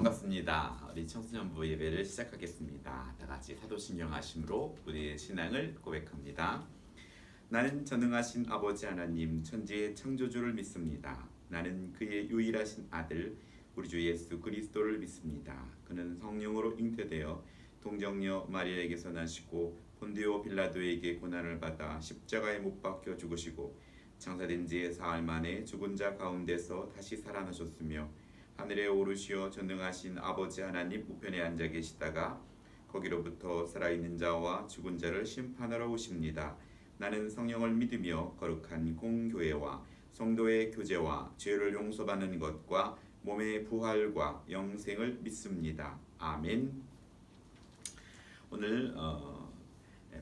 반갑습니다. 우리 청소년부 예배를 시작하겠습니다. 다 같이 사도신경 하심으로 우리의 신앙을 고백합니다. 나는 전능하신 아버지 하나님 천지의 창조주를 믿습니다. 나는 그의 유일하신 아들 우리 주 예수 그리스도를 믿습니다. 그는 성령으로 잉태되어 동정녀 마리아에게서 나시고 본디오 빌라도에게 고난을 받아 십자가에 못 박혀 죽으시고 장사된 지 사흘 만에 죽은 자 가운데서 다시 살아나셨으며 하늘에 오르시어 전능하신 아버지 하나님 우편에 앉아 계시다가 거기로부터 살아있는 자와 죽은 자를 심판하러 오십니다. 나는 성령을 믿으며 거룩한 공교회와 성도의 교제와 죄를 용서받는 것과 몸의 부활과 영생을 믿습니다. 아멘. 오늘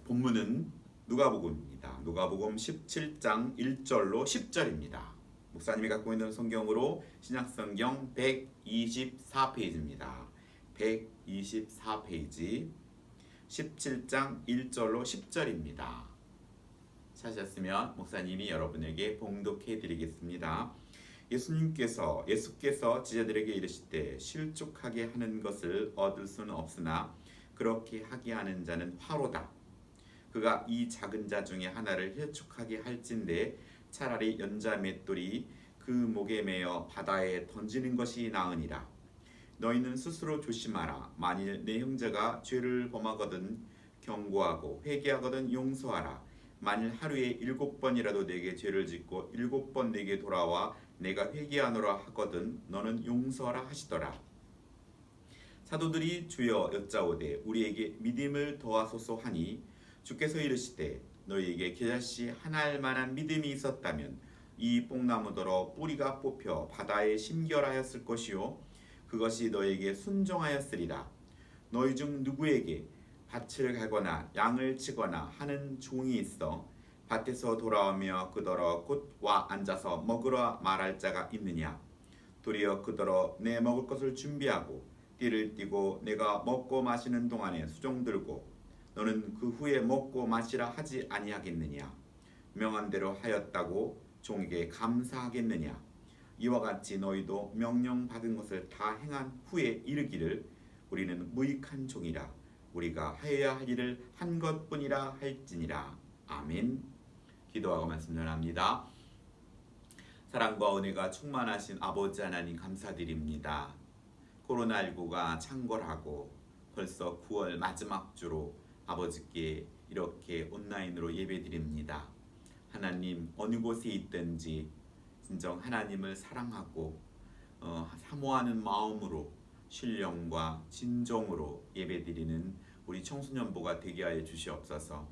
본문은 누가복음입니다. 누가복음 17장 1절로 10절입니다. 목사님이 갖고 있는 성경으로 신약성경 124페이지입니다. 124페이지 17장 1절로 10절입니다. 찾으셨으면 목사님이 여러분에게 봉독해 드리겠습니다. 예수께서 제자들에게 이르시되 실족하게 하는 것을 얻을 수는 없으나 그렇게 하게 하는 자는 화로다. 그가 이 작은 자 중에 하나를 해촉하게 할진대 차라리 연자 맷돌이 그 목에 매어 바다에 던지는 것이 나으니라. 너희는 스스로 조심하라. 만일 내 형제가 죄를 범하거든 경고하고 회개하거든 용서하라. 만일 하루에 7번이라도 내게 죄를 짓고 7번 내게 돌아와 내가 회개하노라 하거든 너는 용서하라 하시더라. 사도들이 주여 여짜오되 우리에게 믿음을 더하소서 하니 주께서 이르시되 너희에게 겨자씨 한 알 만한 믿음이 있었다면 이 뽕나무더러 뿌리가 뽑혀 바다에 심결하였을 것이요 그것이 너희에게 순종하였으리라. 너희 중 누구에게 밭을 갈거나 양을 치거나 하는 종이 있어 밭에서 돌아오며 그더러 곧 와 앉아서 먹으라 말할 자가 있느냐. 도리어 그더러 내 먹을 것을 준비하고 띠를 띠고 내가 먹고 마시는 동안에 수종 들고 너는 그 후에 먹고 마시라 하지 아니하겠느냐. 명한 대로 하였다고 종에게 감사하겠느냐. 이와 같이 너희도 명령 받은 것을 다 행한 후에 이르기를 우리는 무익한 종이라 우리가 하여야 할 일을 한 것뿐이라 할지니라. 아멘. 기도하고 말씀 전합니다. 사랑과 은혜가 충만하신 아버지 하나님 감사드립니다. 코로나19가 창궐하고 벌써 9월 마지막 주로 아버지께 이렇게 온라인으로 예배드립니다. 하나님 어느 곳에 있든지 진정 하나님을 사랑하고 사모하는 마음으로 신령과 진정으로 예배드리는 우리 청소년부가 되게 하여 주시옵소서.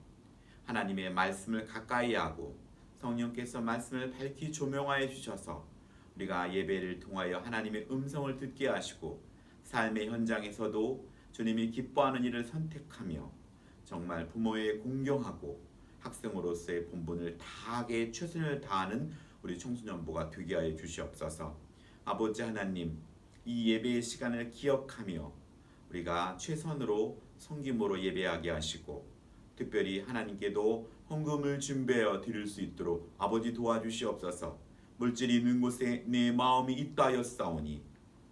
하나님의 말씀을 가까이 하고 성령께서 말씀을 밝히 조명하여 주셔서 우리가 예배를 통하여 하나님의 음성을 듣게 하시고 삶의 현장에서도 주님이 기뻐하는 일을 선택하며 정말 부모의 공경하고 학생으로서의 본분을 다하게 최선을 다하는 우리 청소년부가 되게 하여 주시옵소서. 아버지 하나님, 이 예배의 시간을 기억하며 우리가 최선으로 섬김으로 예배하게 하시고 특별히 하나님께도 헌금을 준비하여 드릴 수 있도록 아버지 도와주시옵소서. 물질이 있는 곳에 내 마음이 있다 하였사오니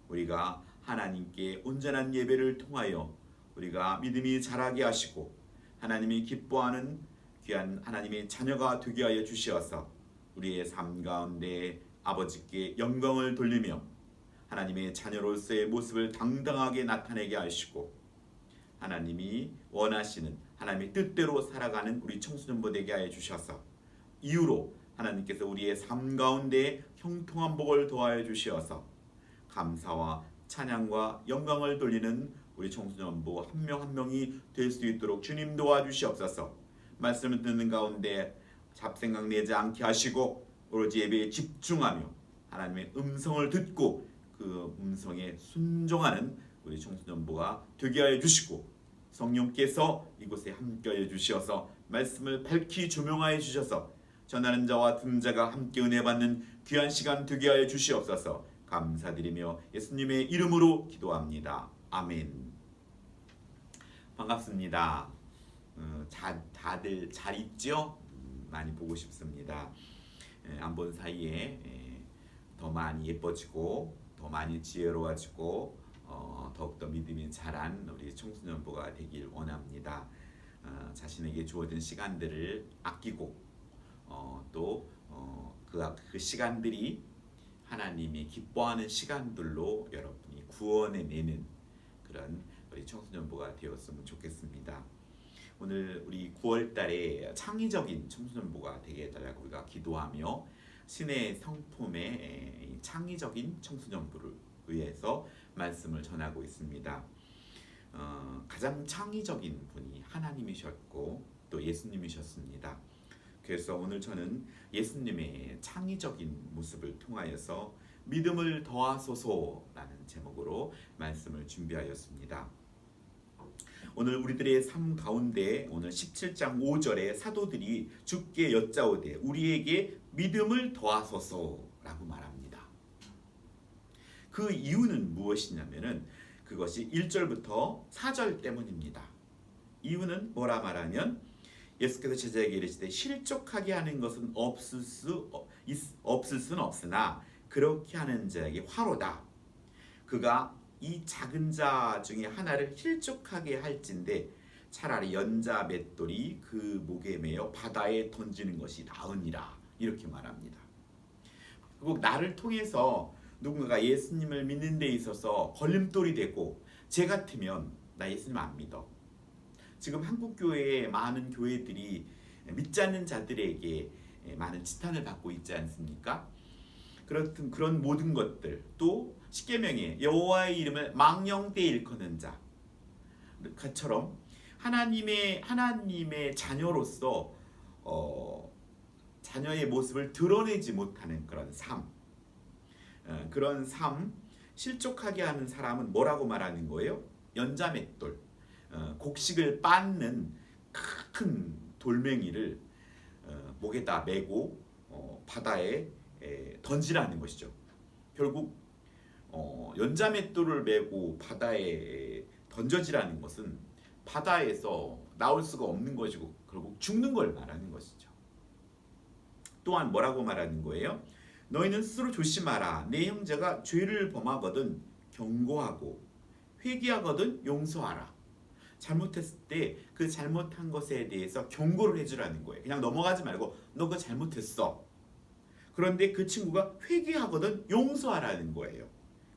우리가 하나님께 온전한 예배를 통하여 우리가 믿음이 자라게 하시고 하나님이 기뻐하는 귀한 하나님의 자녀가 되게 하여 주시어서 우리의 삶 가운데 아버지께 영광을 돌리며 하나님의 자녀로서의 모습을 당당하게 나타내게 하시고 하나님이 원하시는 하나님의 뜻대로 살아가는 우리 청소년부 되게 하여 주셔서 이후로 하나님께서 우리의 삶 가운데 형통한 복을 더하여 주시어서 감사와 찬양과 영광을 돌리는 우리 청소년부 한 명 한 명이 될 수 있도록 주님 도와주시옵소서. 말씀을 듣는 가운데 잡생각 내지 않게 하시고 오로지 예배에 집중하며 하나님의 음성을 듣고 그 음성에 순종하는 우리 청소년부가 되게 하여 주시고 성령께서 이곳에 함께하여 주시어서 말씀을 밝히 조명하여 주셔서 전하는 자와 듣는 자가 함께 은혜 받는 귀한 시간 되게 하여 주시옵소서. 감사드리며 예수님의 이름으로 기도합니다. 아멘. 반갑습니다. 다들 잘 있죠? 많이 보고 싶습니다. 안 본 사이에 더 많이 예뻐지고 더 많이 지혜로워지고 더욱더 믿음이 자란 우리 청소년부가 되길 원합니다. 자신에게 주어진 시간들을 아끼고 그 시간들이 하나님이 기뻐하는 시간들로 여러분이 구원해내는 그런 우리 청소년부가 되었으면 좋겠습니다. 오늘 우리 9월달에 창의적인 청소년부가 되게 해달라고 우리가 기도하며 신의 성품의 창의적인 청소년부를 위해서 말씀을 전하고 있습니다. 가장 창의적인 분이 하나님이셨고 또 예수님이셨습니다. 그래서 오늘 저는 예수님의 창의적인 모습을 통하여서 믿음을 더하소서라는 제목으로 말씀을 준비하였습니다. 오늘 우리들의 삶 가운데 오늘 17장 5절에 사도들이 주께 여짜오되 우리에게 믿음을 더하소서라고 말합니다. 그 이유는 무엇이냐면은 그것이 1절부터 4절 때문입니다. 이유는 뭐라 말하면 예수께서 제자에게 이르시되 실족하게 하는 것은 없을 수는 없으나 그렇게 하는 자에게 화로다. 그가 이 작은 자 중에 하나를 실족하게 할진대 차라리 연자 맷돌이 그 목에 매어 바다에 던지는 것이 나으니라. 이렇게 말합니다. 그리고 나를 통해서 누군가가 예수님을 믿는 데 있어서 걸림돌이 되고 제 같으면 나 예수님 안 믿어. 지금 한국교회의 많은 교회들이 믿지 않는 자들에게 많은 지탄을 받고 있지 않습니까? 그렇든 그런 모든 것들, 또 십계명에 여호와의 이름을 망령되이 일컫는 자처럼 하나님의 자녀로서 자녀의 모습을 드러내지 못하는 그런 삶, 그런 삶 실족하게 하는 사람은 뭐라고 말하는 거예요? 연자맷돌, 곡식을 빻는 큰 돌멩이를 목에다 메고 바다에 던지라는 것이죠. 결국 연자맷돌을 메고 바다에 던져지라는 것은 바다에서 나올 수가 없는 것이고 결국 죽는 걸 말하는 것이죠. 또한 뭐라고 말하는 거예요? 너희는 스스로 조심하라. 내 형제가 죄를 범하거든 경고하고 회개하거든 용서하라. 잘못했을 때 그 잘못한 것에 대해서 경고를 해주라는 거예요. 그냥 넘어가지 말고 너 그거 잘못했어. 그런데 그 친구가 회개하거든 용서하라는 거예요.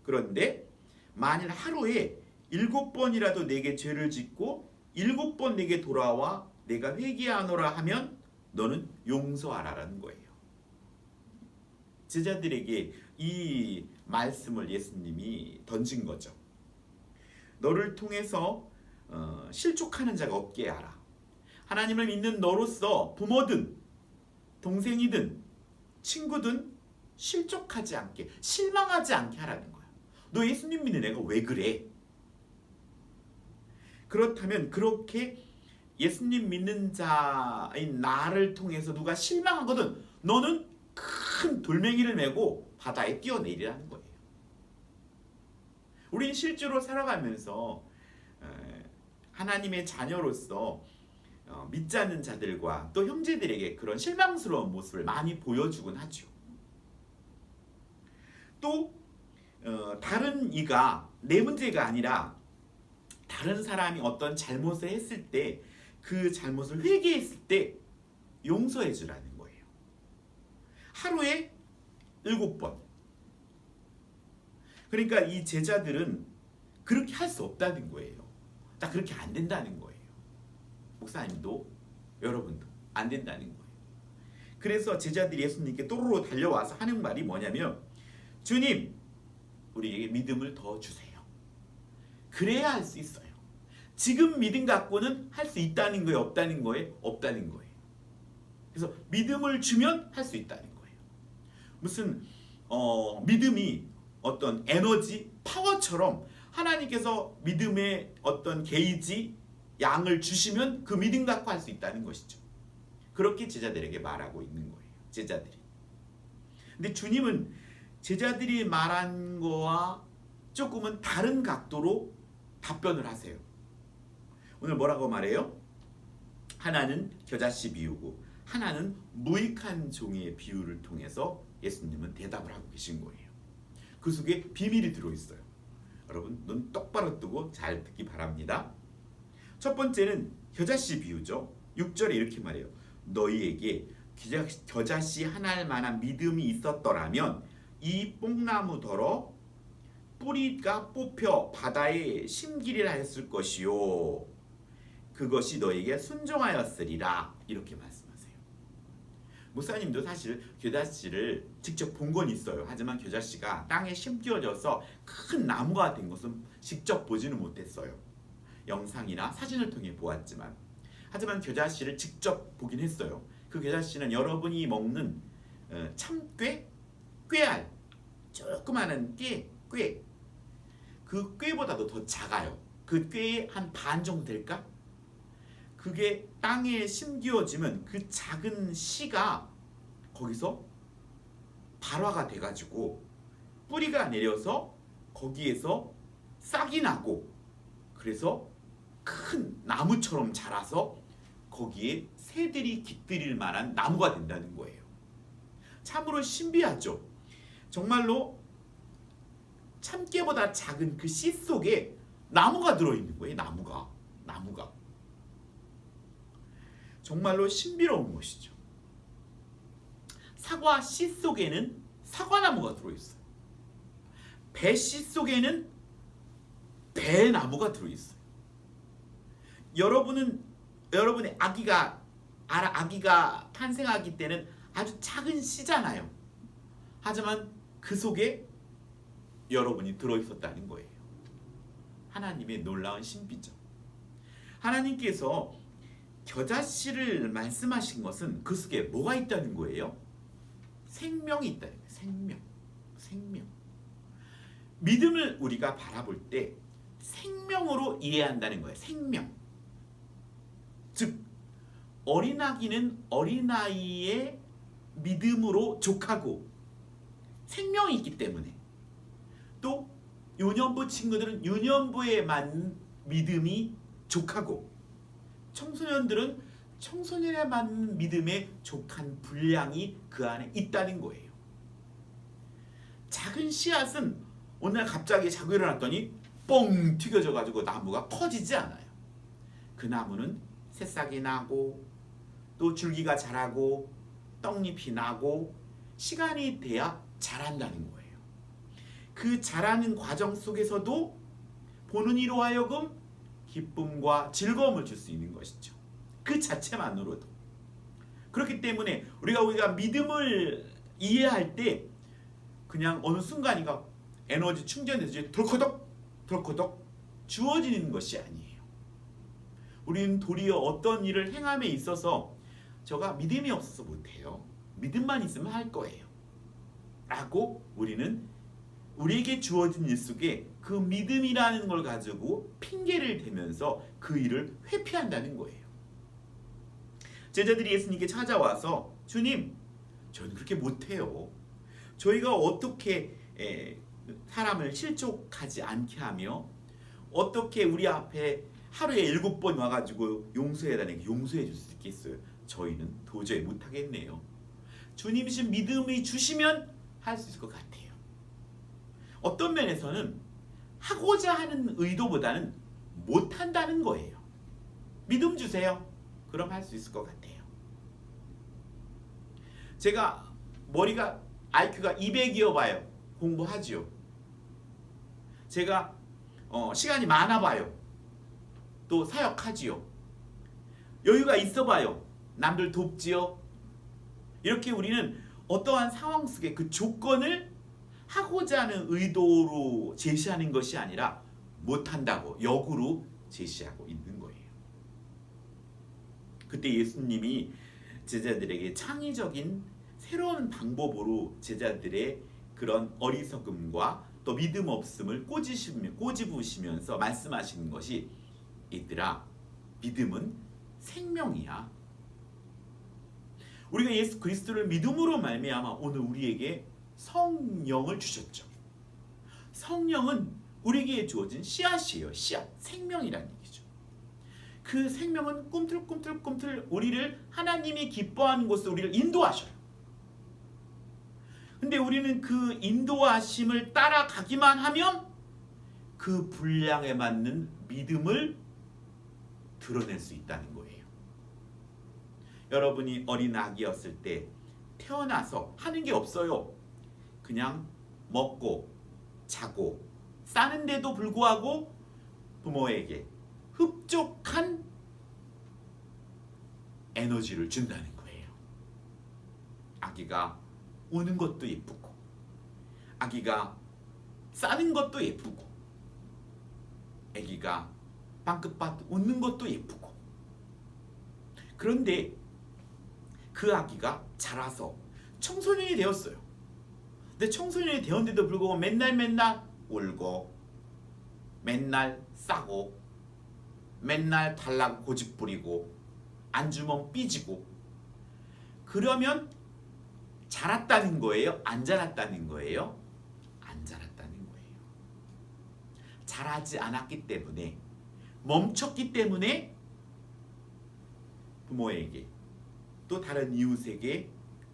그런데 만일 하루에 7번이라도 내게 죄를 짓고 7번 내게 돌아와 내가 회개하노라 하면 너는 용서하라라는 거예요. 제자들에게 이 말씀을 예수님이 던진 거죠. 너를 통해서 실족하는 자가 없게 하라. 하나님을 믿는 너로서 부모든 동생이든 친구든 실족하지 않게, 실망하지 않게 하라는 거야. 너 예수님 믿는 애가 왜 그래? 그렇다면 그렇게 예수님 믿는 자인 나를 통해서 누가 실망하거든 너는 큰 돌멩이를 메고 바다에 뛰어내리라는 거예요. 우린 실제로 살아가면서 하나님의 자녀로서 믿지 않는 자들과 또 형제들에게 그런 실망스러운 모습을 많이 보여주곤 하죠. 또 다른 이가 내 문제가 아니라 다른 사람이 어떤 잘못을 했을 때 그 잘못을 회개했을 때 용서해 주라는 거예요. 하루에 7번. 그러니까 이 제자들은 그렇게 할 수 없다는 거예요. 나 그렇게 안 된다는 거예요. 목사님도 여러분도 안 된다는 거예요. 그래서 제자들이 예수님께 또르르 달려와서 하는 말이 뭐냐면 주님 우리에게 믿음을 더 주세요. 그래야 할 수 있어요. 지금 믿음 갖고는 할 수 있다는 거예요? 없다는 거예요? 없다는 거예요. 그래서 믿음을 주면 할 수 있다는 거예요. 무슨 믿음이 어떤 에너지, 파워처럼 하나님께서 믿음의 어떤 게이지, 양을 주시면 그 믿음 갖고 할 수 있다는 것이죠. 그렇게 제자들에게 말하고 있는 거예요. 제자들이. 근데 주님은 제자들이 말한 거와 조금은 다른 각도로 답변을 하세요. 오늘 뭐라고 말해요? 하나는 겨자씨 비유고 하나는 무익한 종의 비유를 통해서 예수님은 대답을 하고 계신 거예요. 그 속에 비밀이 들어있어요. 여러분, 눈 똑바로 똑바로 뜨고 잘 듣기 바랍니다. 첫 번째는 겨자씨 비유죠. 6절에 이렇게 말해요. 너희에게 겨자씨 하나일 만한 믿음이 있었더라면 이 뽕나무더러 뿌리가 뽑혀 바다에 심기를 하였을 것이요 그것이 너에게 순종하였으리라. 이렇게 말씀하세요. 목사님도 사실 겨자씨를 직접 본 건 있어요. 하지만 겨자씨가 땅에 심겨져서 큰 나무가 된 것은 직접 보지는 못했어요. 영상이나 사진을 통해 보았지만, 하지만 겨자씨를 직접 보긴 했어요. 그 겨자씨는 여러분이 먹는 참깨, 꾀알, 조그마한 꽤, 그 꾀보다도 더 작아요. 그 꾀의 한 반 정도 될까? 그게 땅에 심기어지면 그 작은 씨가 거기서 발화가 돼가지고 뿌리가 내려서 거기에서 싹이 나고, 그래서 큰 나무처럼 자라서 거기에 새들이 깃들일 만한 나무가 된다는 거예요. 참으로 신비하죠. 정말로 참깨보다 작은 그 씨 속에 나무가 들어있는 거예요. 나무가 정말로 신비로운 것이죠. 사과 씨 속에는 사과나무가 들어있어요. 배 씨 속에는 배나무가 들어있어요. 여러분의 아기가 탄생하기 때는 아주 작은 씨잖아요. 하지만 그 속에 여러분이 들어있었다는 거예요. 하나님의 놀라운 신비죠. 하나님께서 겨자씨를 말씀하신 것은 그 속에 뭐가 있다는 거예요? 생명이 있다는 거예요. 생명. 믿음을 우리가 바라볼 때 생명으로 이해한다는 거예요. 생명. 즉 어린아기는 어린아이의 믿음으로 족하고 생명이 있기 때문에, 또 유년부 친구들은 유년부에 맞는 믿음이 족하고, 청소년들은 청소년에 맞는 믿음에 족한 분량이 그 안에 있다는 거예요. 작은 씨앗은 오늘 갑자기 자고 일어났더니 뻥 튀겨져 가지고 나무가 커지지 않아요. 그 나무는 새싹이 나고 또 줄기가 자라고 떡잎이 나고 시간이 돼야 자란다는 거예요. 그 자라는 과정 속에서도 보는 이로 하여금 기쁨과 즐거움을 줄 수 있는 것이죠. 그 자체만으로도. 그렇기 때문에 우리가 믿음을 이해할 때 그냥 어느 순간이가 에너지 충전돼서 덜커덕 주어지는 것이 아니에요. 우리는 도리어 어떤 일을 행함에 있어서 저가 믿음이 없어서 못해요. 믿음만 있으면 할 거예요. 라고 우리는 우리에게 주어진 일 속에 그 믿음이라는 걸 가지고 핑계를 대면서 그 일을 회피한다는 거예요. 제자들이 예수님께 찾아와서 주님, 저는 그렇게 못해요. 저희가 어떻게 사람을 실족하지 않게 하며 어떻게 우리 앞에 하루에 7번 와가지고 용서해달라는 게 용서해 줄 수 있겠어요? 저희는 도저히 못하겠네요. 주님이신 믿음이 주시면 할 수 있을 것 같아요. 어떤 면에서는 하고자 하는 의도보다는 못한다는 거예요. 믿음 주세요. 그럼 할 수 있을 것 같아요. 제가 머리가 IQ가 200이어 봐요. 공부하지요. 제가 시간이 많아 봐요. 또 사역하지요. 여유가 있어 봐요. 남들 돕지요. 이렇게 우리는 어떠한 상황 속에 그 조건을 하고자 하는 의도로 제시하는 것이 아니라 못한다고 역으로 제시하고 있는 거예요. 그때 예수님이 제자들에게 창의적인 새로운 방법으로 제자들의 그런 어리석음과 또 믿음 없음을 꼬집으시면서 말씀하시는 것이, 얘들아, 믿음은 생명이야. 우리가 예수 그리스도를 믿음으로 말미암아 오늘 우리에게 성령을 주셨죠. 성령은 우리에게 주어진 씨앗이에요. 씨앗, 생명이라는 얘기죠. 그 생명은 꿈틀꿈틀 우리를 하나님이 기뻐하는 곳으로 우리를 인도하셔요. 근데 우리는 그 인도하심을 따라가기만 하면 그 분량에 맞는 믿음을 드러낼 수 있다는 거예요. 여러분이 어린 아기였을 때 태어나서 하는 게 없어요. 그냥 먹고 자고 싸는데도 불구하고 부모에게 흡족한 에너지를 준다는 거예요. 아기가 우는 것도 예쁘고 아기가 싸는 것도 예쁘고 아기가 빵긋빵긋 웃는 것도 예쁘고. 그런데 그 아기가 자라서 청소년이 되었어요. 근데 청소년이 되었는데도 불구하고 맨날 울고 맨날 싸고 맨날 달라고 고집부리고 안 주면 삐지고. 그러면 자랐다는 거예요? 안 자랐다는 거예요? 안 자랐다는 거예요. 자라지 않았기 때문에, 멈췄기 때문에 부모에게 또 다른 이웃에게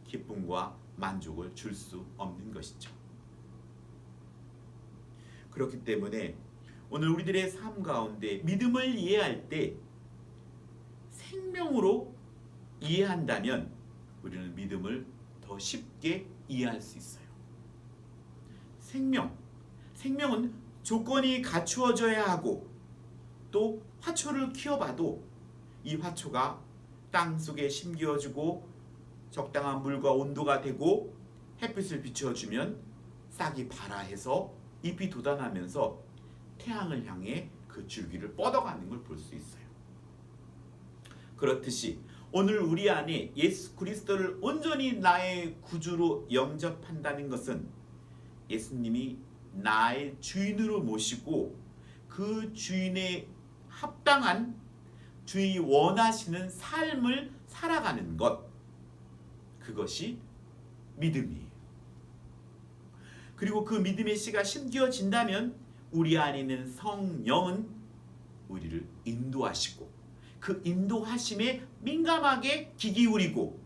기쁨과 만족을 줄 수 없는 것이죠. 그렇기 때문에 오늘 우리들의 삶 가운데 믿음을 이해할 때 생명으로 이해한다면 우리는 믿음을 더 쉽게 이해할 수 있어요. 생명은 조건이 갖추어져야 하고, 또 화초를 키워봐도 이 화초가 땅 속에 심겨지고 적당한 물과 온도가 되고 햇빛을 비춰주면 싹이 발아해서 잎이 돋아나면서 태양을 향해 그 줄기를 뻗어가는 걸 볼 수 있어요. 그렇듯이 오늘 우리 안에 예수 그리스도를 온전히 나의 구주로 영접한다는 것은 예수님이 나의 주인으로 모시고 그 주인의 합당한, 주인이 원하시는 삶을 살아가는 것, 그것이 믿음이에요. 그리고 그 믿음의 씨가 심겨진다면 우리 안에 있는 성령은 우리를 인도하시고 그 인도하심에 민감하게 귀 기울이고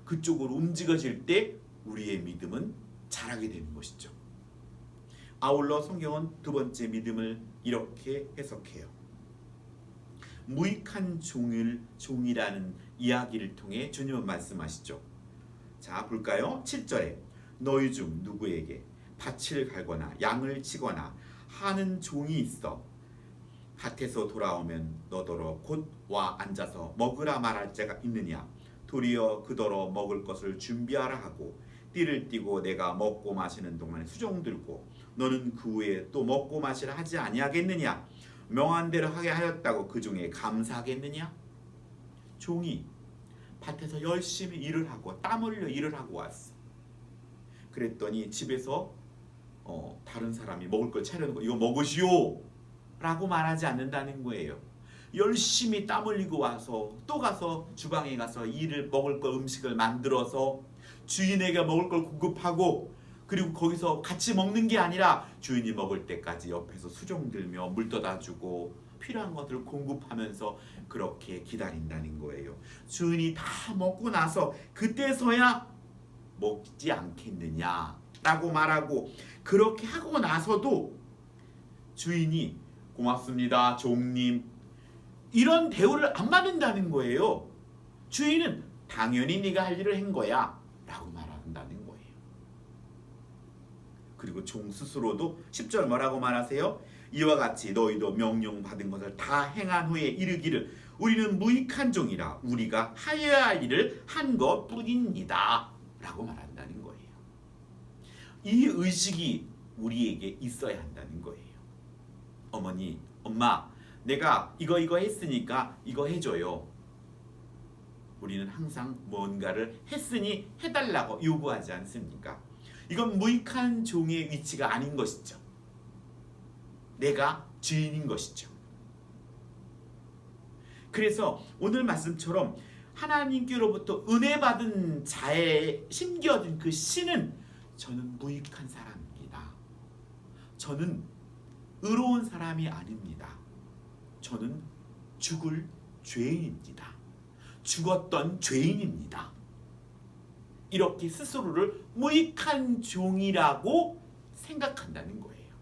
그쪽으로 움직여질 때 우리의 믿음은 자라게 되는 것이죠. 아울러 성경은 두 번째 믿음을 이렇게 해석해요. 무익한 종이라는 이야기를 통해 주님은 말씀하시죠. 자, 볼까요? 7절에 너희 중 누구에게 밭을 갈거나 양을 치거나 하는 종이 있어 밭에서 돌아오면 너더러 곧 와 앉아서 먹으라 말할 자가 있느냐? 도리어 그더러 먹을 것을 준비하라 하고 띠를 띠고 내가 먹고 마시는 동안에 수종 들고 너는 그 후에 또 먹고 마시라 하지 아니하겠느냐? 명한 대로 하게 하였다고 그 중에 감사하겠느냐? 종이 밭에서 열심히 일을 하고 땀 흘려 일을 하고 왔어. 그랬더니 집에서 다른 사람이 먹을 걸 차려놓고 이거 먹으시오 라고 말하지 않는다는 거예요. 열심히 땀 흘리고 와서 또 가서 주방에 가서 먹을 걸 음식을 만들어서 주인에게 먹을 걸 공급하고, 그리고 거기서 같이 먹는 게 아니라 주인이 먹을 때까지 옆에서 수종 들며 물 떠다 주고 필요한 것들을 공급하면서 그렇게 기다린다는 거예요. 주인이 다 먹고 나서 그때서야 먹지 않겠느냐라고 말하고, 그렇게 하고 나서도 주인이 고맙습니다 종님 이런 대우를 안 받는다는 거예요. 주인은 당연히 네가 할 일을 한 거야 라고 말한다는 거예요. 그리고 종 스스로도 10절 뭐라고 말하세요? 이와 같이 너희도 명령받은 것을 다 행한 후에 이르기를 우리는 무익한 종이라 우리가 하여야 할 일을 한 것뿐입니다 라고 말한다는 거예요. 이 의식이 우리에게 있어야 한다는 거예요. 어머니, 엄마, 내가 이거 했으니까 이거 해줘요. 우리는 항상 뭔가를 했으니 해달라고 요구하지 않습니까? 이건 무익한 종의 위치가 아닌 것이죠. 내가 주인인 것이죠. 그래서 오늘 말씀처럼 하나님께로부터 은혜 받은 자의 심겨진 그 씨는 저는 무익한 사람입니다. 저는 의로운 사람이 아닙니다. 저는 죽을 죄인입니다. 죽었던 죄인입니다. 이렇게 스스로를 무익한 종이라고 생각한다는 거예요.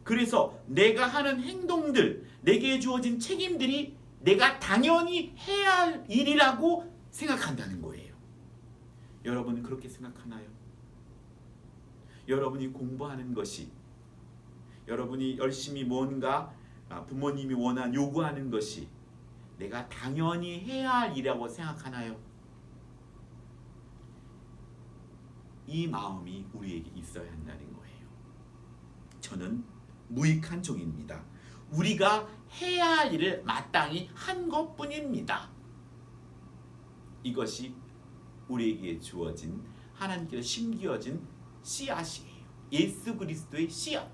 그래서 내가 하는 행동들, 내게 주어진 책임들이 내가 당연히 해야 할 일이라고 생각한다는 거예요. 여러분은 그렇게 생각하나요? 여러분이 공부하는 것이, 여러분이 열심히 뭔가 부모님이 요구하는 것이 내가 당연히 해야 할 일이라고 생각하나요? 이 마음이 우리에게 있어야 한다는 거예요. 저는 무익한 종입니다. 우리가 해야 할 일을 마땅히 한 것뿐입니다. 이것이 우리에게 주어진, 하나님께서 심겨진 씨앗이에요. 예수 그리스도의 씨앗.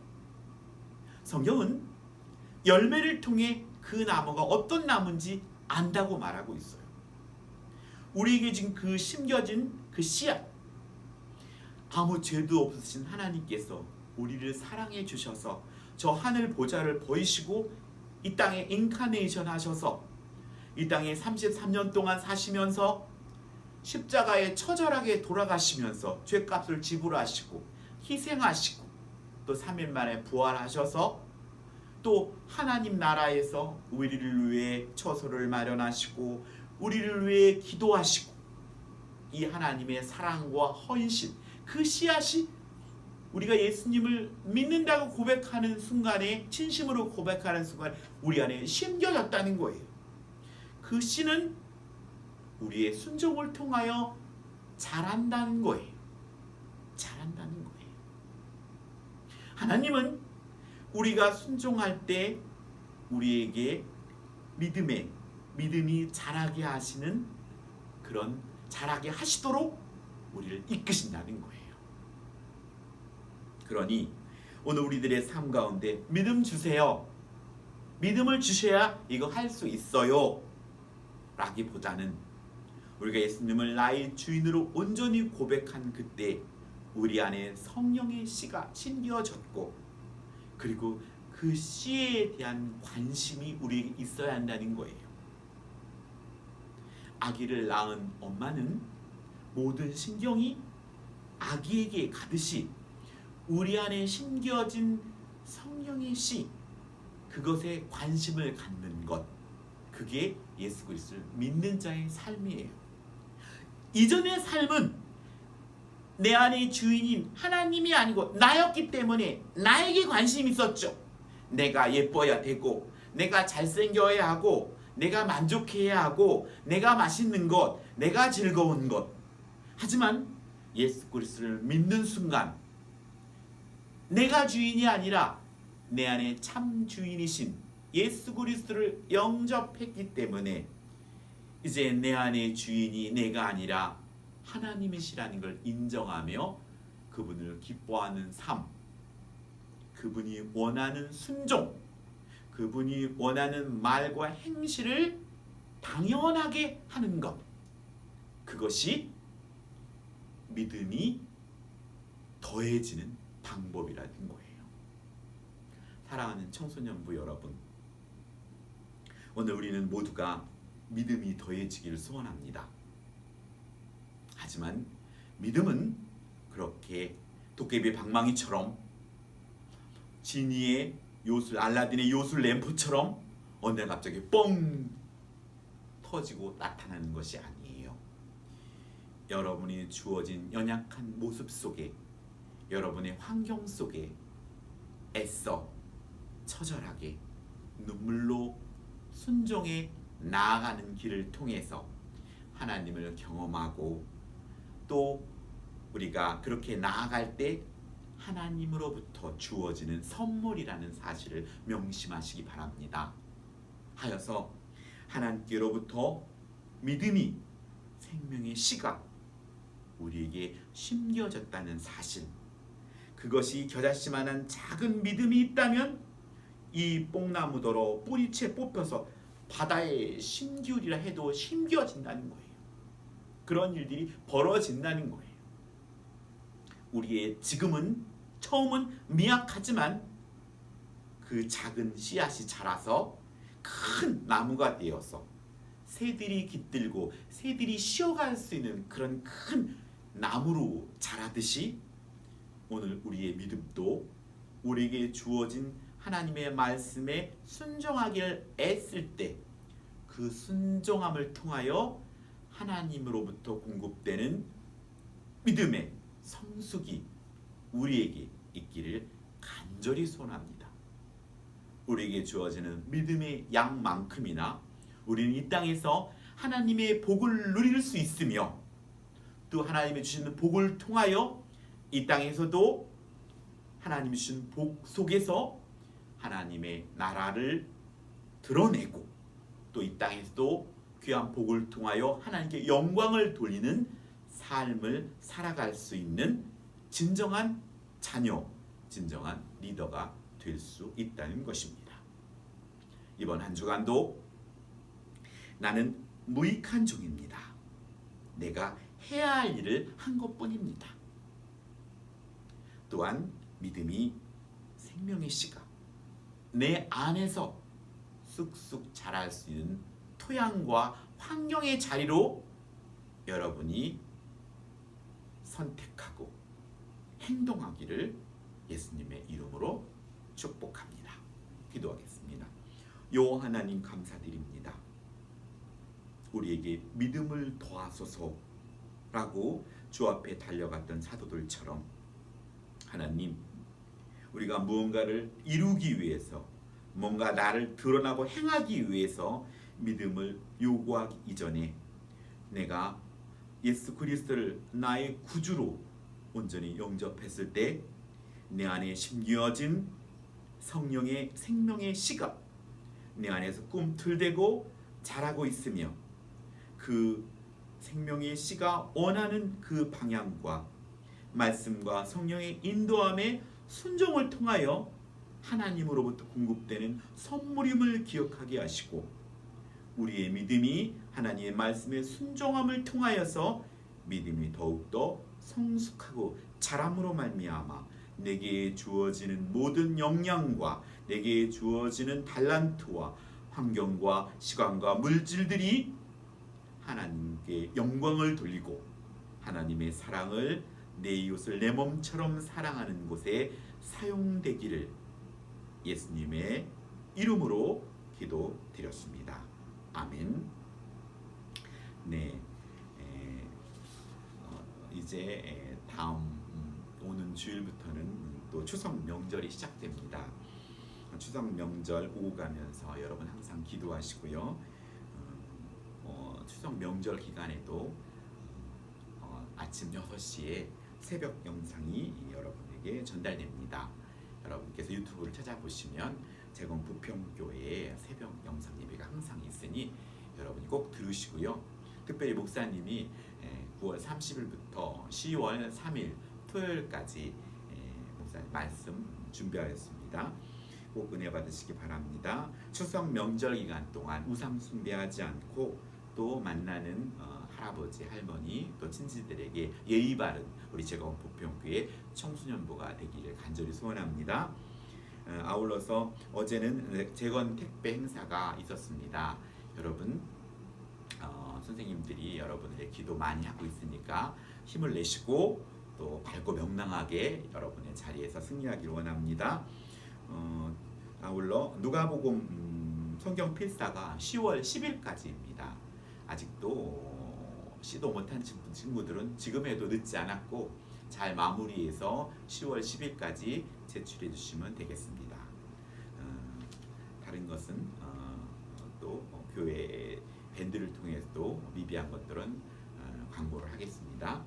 성경은 열매를 통해 그 나무가 어떤 나무인지 안다고 말하고 있어요. 우리에게 지금 그 심겨진 그 씨앗, 아무 죄도 없으신 하나님께서 우리를 사랑해 주셔서 저 하늘 보좌를 버리시고 이 땅에 인카네이션 하셔서 이 땅에 33년 동안 사시면서 십자가에 처절하게 돌아가시면서 죄값을 지불하시고 희생하시고 또 3일 만에 부활하셔서 또 하나님 나라에서 우리를 위해 처소를 마련하시고 우리를 위해 기도하시고, 이 하나님의 사랑과 헌신, 그 씨앗이 우리가 예수님을 믿는다고 고백하는 순간에, 진심으로 고백하는 순간 우리 안에 심겨졌다는 거예요. 그 씨는 우리의 순종을 통하여 자란다는 거예요. 자란다는 거예요. 하나님은 우리가 순종할 때 우리에게 믿음이 자라게 하시는, 그런 자라게 하시도록 우리를 이끄신다는 거예요. 그러니 오늘 우리들의 삶 가운데 믿음 주세요, 믿음을 주셔야 이거 할 수 있어요 라기보다는 우리가 예수님을 나의 주인으로 온전히 고백한 그때 우리 안에 성령의 씨가 심겨졌고, 그리고 그 씨에 대한 관심이 우리에게 있어야 한다는 거예요. 아기를 낳은 엄마는 모든 신경이 아기에게 가듯이 우리 안에 심겨진 성령의 씨, 그것에 관심을 갖는 것, 그게 예수 그리스도를 믿는 자의 삶이에요. 이전의 삶은 내 안의 주인인 하나님이 아니고 나였기 때문에 나에게 관심이 있었죠. 내가 예뻐야 되고, 내가 잘생겨야 하고, 내가 만족해야 하고, 내가 맛있는 것, 내가 즐거운 것. 하지만 예수 그리스도를 믿는 순간 내가 주인이 아니라 내 안에 참 주인이신 예수 그리스도를 영접했기 때문에 이제 내 안의 주인이 내가 아니라 하나님이시라는 걸 인정하며 그분을 기뻐하는 삶, 그분이 원하는 순종, 그분이 원하는 말과 행실을 당연하게 하는 것, 그것이 믿음이 더해지는 방법이라는 거예요. 사랑하는 청소년부 여러분, 오늘 우리는 모두가 믿음이 더해지기를 소원합니다. 하지만 믿음은 그렇게 도깨비 방망이처럼, 지니의 요술, 알라딘의 요술 램프처럼 어느 날 갑자기 뻥 터지고 나타나는 것이 아니에요. 여러분이 주어진 연약한 모습 속에, 여러분의 환경 속에 애써 처절하게 눈물로 순종해 나아가는 길을 통해서 하나님을 경험하고, 또 우리가 그렇게 나아갈 때 하나님으로부터 주어지는 선물이라는 사실을 명심하시기 바랍니다. 하여서 하나님께로부터 믿음이, 생명의 씨가 우리에게 심겨졌다는 사실, 그것이 겨자씨만한 작은 믿음이 있다면 이 뽕나무더러 뿌리채 뽑혀서 바다에 심기울이라 해도 심겨진다는 거예요. 그런 일들이 벌어진다는 거예요. 우리의 지금은, 처음은 미약하지만 그 작은 씨앗이 자라서 큰 나무가 되어서 새들이 깃들고 새들이 쉬어갈 수 있는 그런 큰 나무로 자라듯이 오늘 우리의 믿음도 우리에게 주어진 하나님의 말씀에 순종하기를 애쓸 때 그 순종함을 통하여 하나님으로부터 공급되는 믿음의 성숙이 우리에게 있기를 간절히 소원합니다. 우리에게 주어지는 믿음의 양만큼이나 우리는 이 땅에서 하나님의 복을 누릴 수 있으며 또 하나님이 주시는 복을 통하여 이 땅에서도 하나님이 주신 복 속에서 하나님의 나라를 드러내고 또 이 땅에서도 귀한 복을 통하여 하나님께 영광을 돌리는 삶을 살아갈 수 있는 진정한 자녀, 진정한 리더가 될 수 있다는 것입니다. 이번 한 주간도 나는 무익한 종입니다. 내가 해야 할 일을 한 것뿐입니다. 또한 믿음이 생명의 씨가 내 안에서 쑥쑥 자랄 수 있는 토양과 환경의 자리로 여러분이 선택하고 행동하기를 예수님의 이름으로 축복합니다. 기도하겠습니다. 요 하나님 감사드립니다. 우리에게 믿음을 더하소서라고 주 앞에 달려갔던 사도들처럼 하나님, 우리가 무언가를 이루기 위해서 뭔가 나를 드러나고 행하기 위해서 믿음을 요구하기 이전에 내가 예수 그리스도를 나의 구주로 온전히 영접했을 때 내 안에 심겨진 성령의 생명의 씨가 내 안에서 꿈틀대고 자라고 있으며 그 생명의 씨가 원하는 그 방향과 말씀과 성령의 인도함에 순종을 통하여 하나님으로부터 공급되는 선물임을 기억하게 하시고 우리의 믿음이 하나님의 말씀에 순종함을 통하여서 믿음이 더욱더 성숙하고 자람으로 말미암아 내게 주어지는 모든 역량과 내게 주어지는 달란트와 환경과 시간과 물질들이 하나님께 영광을 돌리고 하나님의 사랑을 내 이웃을 내 몸처럼 사랑하는 곳에 사용되기를 예수님의 이름으로 기도드렸습니다. 아멘. 네, 이제 다음 오는 주일부터는 또 추석 명절이 시작됩니다. 추석 명절 오고 가면서 여러분 항상 기도하시고요. 추석 명절 기간에도 아침 6시에 새벽 영상이 여러분에게 전달됩니다. 여러분께서 유튜브를 찾아보시면 제공 부평교회에 새벽 영상 예배가 항상 있으니 여러분이 꼭 들으시고요. 특별히 목사님이 9월 30일부터 10월 3일 토요일까지 목사님 말씀 준비하였습니다. 꼭 은혜 받으시기 바랍니다. 추석 명절 기간 동안 우상 숭배하지 않고 또 만나는 할아버지, 할머니, 또 친지들에게 예의 바른 우리 제공 부평교회 청소년부가 되기를 간절히 소원합니다. 아울러서 어제는 재건 택배 행사가 있었습니다. 여러분 선생님들이 여러분의 기도 많이 하고 있으니까 힘을 내시고 또 밝고 명랑하게 여러분의 자리에서 승리하기를 원합니다. 아울러 누가복음 성경 필사가 10월 10일까지입니다. 아직도 시도 못한 친구들은 지금에도 늦지 않았고 잘 마무리해서 10월 10일까지 제출해 주시면 되겠습니다. 다른 것은 또 교회 밴드를 통해서도 미비한 것들은 광고를 하겠습니다.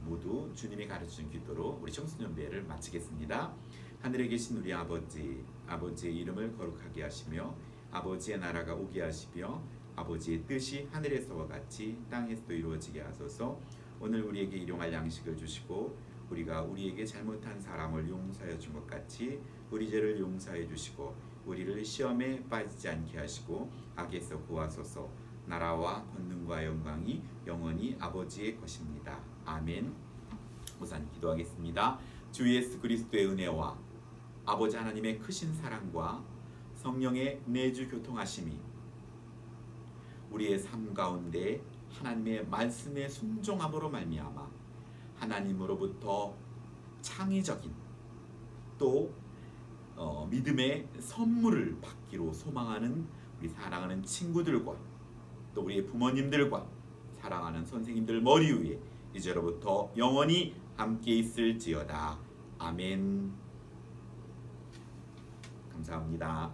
모두 주님이 가르치신 기도로 우리 청소년배를 마치겠습니다. 하늘에 계신 우리 아버지, 아버지의 이름을 거룩하게 하시며 아버지의 나라가 오게 하시며 아버지의 뜻이 하늘에서와 같이 땅에서도 이루어지게 하소서. 오늘 우리에게 일용할 양식을 주시고 우리가 우리에게 잘못한 사람을 용서하여 준 것 같이 우리 죄를 용서해 주시고 우리를 시험에 빠지지 않게 하시고 악에서 구하소서. 나라와 권능과 영광이 영원히 아버지의 것입니다. 아멘. 우선 기도하겠습니다. 주 예수 그리스도의 은혜와 아버지 하나님의 크신 사랑과 성령의 내주 교통하심이 우리의 삶 가운데 하나님의 말씀에 순종함으로 말미암아 하나님으로부터 창의적인 또 믿음의 선물을 받기로 소망하는 우리 사랑하는 친구들과 또 우리의 부모님들과 사랑하는 선생님들 머리 위에 이제로부터 영원히 함께 있을지어다. 아멘. 감사합니다.